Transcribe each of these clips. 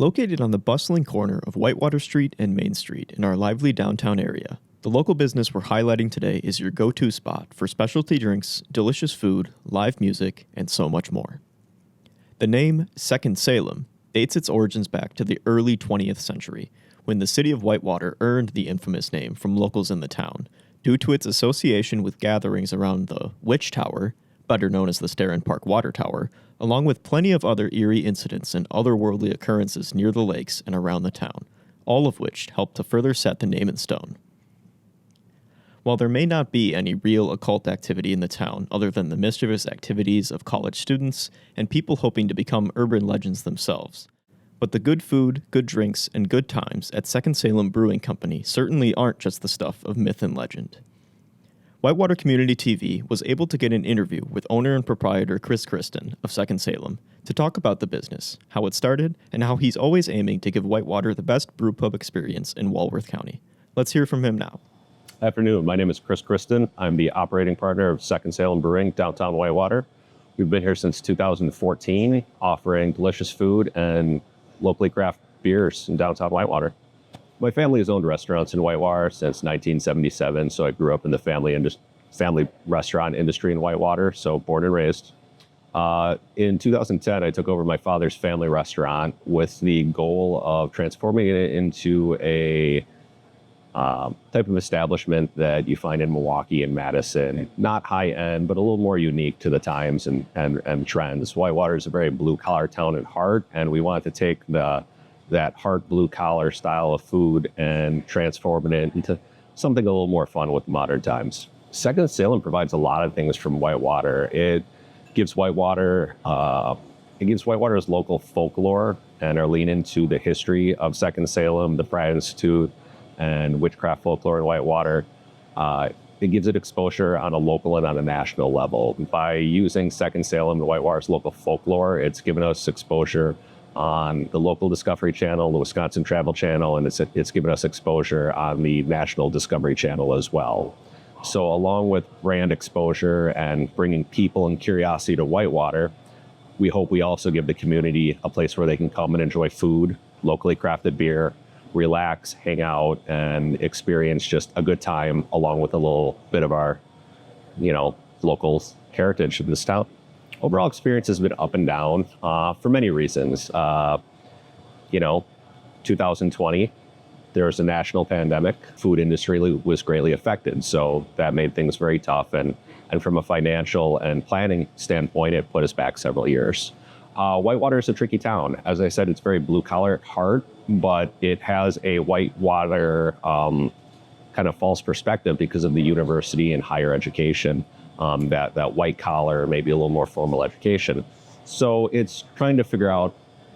Located on the bustling corner of Whitewater Street and Main Street in our lively downtown area, the local business we're highlighting today is your go-to spot for specialty drinks, delicious food, live music, and so much more. The name Second Salem dates its origins back to the early 20th century, when the city of Whitewater earned the infamous name from locals in the town due to its association with gatherings around the Witch Tower, better known as the Starren Park Water Tower, along with plenty of other eerie incidents and otherworldly occurrences near the lakes and around the town, all of which helped to further set the name in stone. While there may not be any real occult activity in the town other than the mischievous activities of college students and people hoping to become urban legends themselves, but the good food, good drinks, and good times at Second Salem Brewing Company certainly aren't just the stuff of myth and legend. Whitewater Community TV was able to get an interview with owner and proprietor Chris Kristen of Second Salem to talk about the business, how it started, and how he's always aiming to give Whitewater the best brew pub experience in Walworth County. Let's hear from him now. Afternoon. My name is Chris Kristen. I'm the operating partner of Second Salem Brewing, downtown Whitewater. We've been here since 2014, offering delicious food and locally craft beers in downtown Whitewater. My family has owned restaurants in Whitewater since 1977, so I grew up in the family restaurant industry in Whitewater, so born and raised. In 2010, I took over my father's family restaurant with the goal of transforming it into a type of establishment that you find in Milwaukee and Madison. Not high-end, but a little more unique to the times and trends. Whitewater is a very blue-collar town at heart, and we wanted to take that heart blue-collar style of food and transform it into something a little more fun with modern times. Second Salem provides a lot of things from Whitewater. It gives Whitewater's local folklore and our lean into the history of Second Salem, the Pride Institute, and witchcraft folklore in Whitewater. It gives it exposure on a local and on a national level. By using Second Salem and Whitewater's local folklore, it's given us exposure on the local Discovery Channel, the Wisconsin Travel Channel, and it's given us exposure on the National Discovery Channel as well. So along with brand exposure and bringing people and curiosity to Whitewater, we hope we also give the community a place where they can come and enjoy food, locally crafted beer, relax, hang out, and experience just a good time along with a little bit of our, local heritage of this town. Overall experience has been up and down for many reasons. 2020, there was a national pandemic. Food industry was greatly affected, so that made things very tough. And from a financial and planning standpoint, it put us back several years. Whitewater is a tricky town. As I said, it's very blue-collar at heart, but it has a Whitewater kind of false perspective because of the university and higher education, that white-collar, maybe a little more formal education. So it's trying to figure out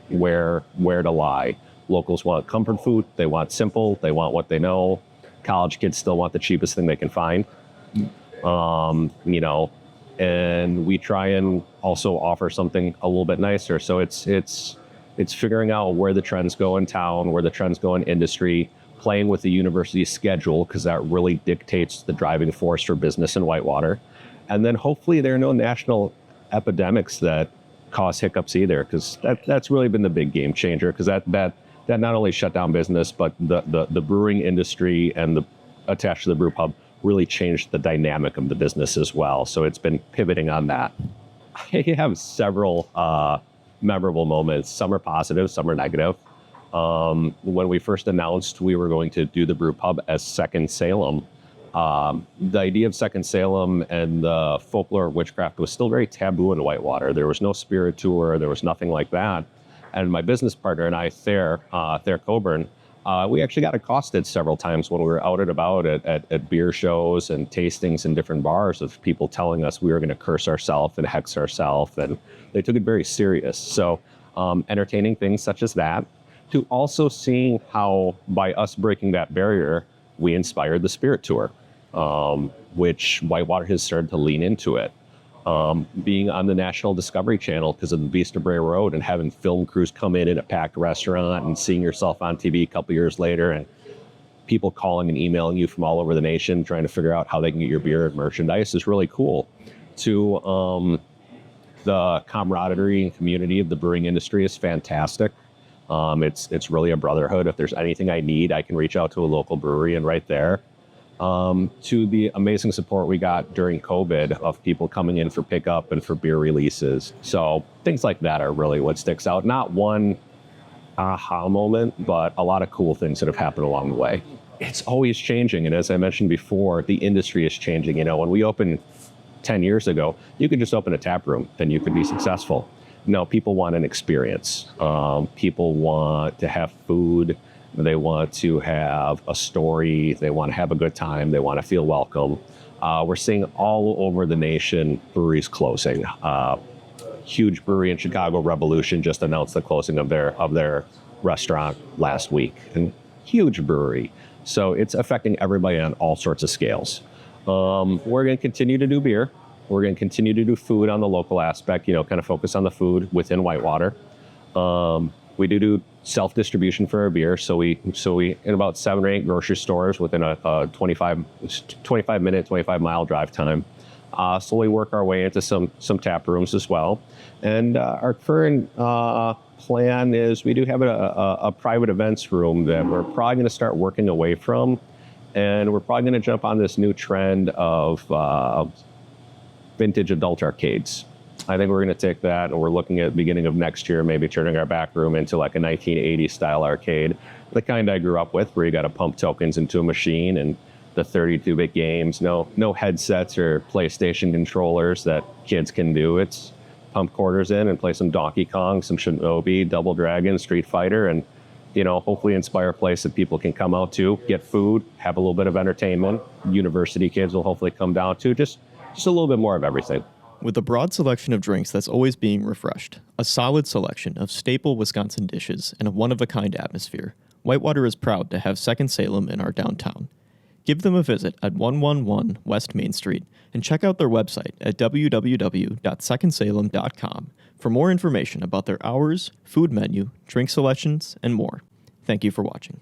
where to lie. Locals want comfort food. They want simple. They want what they know. College kids still want the cheapest thing they can find. And we try and also offer something a little bit nicer. So it's figuring out where the trends go in town, where the trends go in industry, playing with the university's schedule, because that really dictates the driving force for business in Whitewater. And then hopefully there are no national epidemics that cause hiccups either, because that's really been the big game changer, because that not only shut down business, but the brewing industry and the attached to the brew pub really changed the dynamic of the business as well. So it's been pivoting on that. I have several memorable moments. Some are positive, some are negative. When we first announced we were going to do the brew pub as Second Salem, the idea of Second Salem and the folklore of witchcraft was still very taboo in Whitewater. There was no spirit tour, there was nothing like that. And my business partner and I, Thayer Coburn, we actually got accosted several times when we were out and about at beer shows and tastings in different bars of people telling us we were going to curse ourselves and hex ourselves, and they took it very serious. So entertaining things such as that, to also seeing how by us breaking that barrier, we inspired the spirit tour, which Whitewater has started to lean into it. Being on the National Discovery Channel because of the Beast of Bray Road and having film crews come in at a packed restaurant and seeing yourself on TV a couple years later and people calling and emailing you from all over the nation trying to figure out how they can get your beer and merchandise is really cool. To the camaraderie and community of the brewing industry is fantastic. It's really a brotherhood. If there's anything I need, I can reach out to a local brewery, and right there. To the amazing support we got during COVID of people coming in for pickup and for beer releases. So things like that are really what sticks out. Not one aha moment, but a lot of cool things that have happened along the way. It's always changing. And as I mentioned before, the industry is changing. When we opened 10 years ago, you could just open a tap room and you could be successful. No, people want an experience. People want to have food. They want to have a story. They want to have a good time. They want to feel welcome. We're seeing all over the nation breweries closing. Huge brewery in Chicago, Revolution, just announced the closing of their restaurant last week. And huge brewery. So it's affecting everybody on all sorts of scales. We're going to continue to do beer. We're going to continue to do food on the local aspect, kind of focus on the food within Whitewater. We do self-distribution for our beer. So we in about 7 or 8 grocery stores within a 25 minute, 25 mile drive time. Slowly work our way into some tap rooms as well. And our current plan is we do have a private events room that we're probably going to start working away from. And we're probably going to jump on this new trend of vintage adult arcades. I think we're going to take that, and we're looking at the beginning of next year, maybe turning our back room into like a 1980s style arcade, the kind I grew up with, where you got to pump tokens into a machine and the 32-bit games, no headsets or PlayStation controllers that kids can do. It's pump quarters in and play some Donkey Kong, some Shinobi, Double Dragon, Street Fighter, and hopefully inspire a place that people can come out to, get food, have a little bit of entertainment. University kids will hopefully come down to just a little bit more of everything. With a broad selection of drinks that's always being refreshed, a solid selection of staple Wisconsin dishes, and a one-of-a-kind atmosphere, Whitewater is proud to have Second Salem in our downtown. Give them a visit at 111 West Main Street and check out their website at www.secondsalem.com for more information about their hours, food menu, drink selections, and more. Thank you for watching.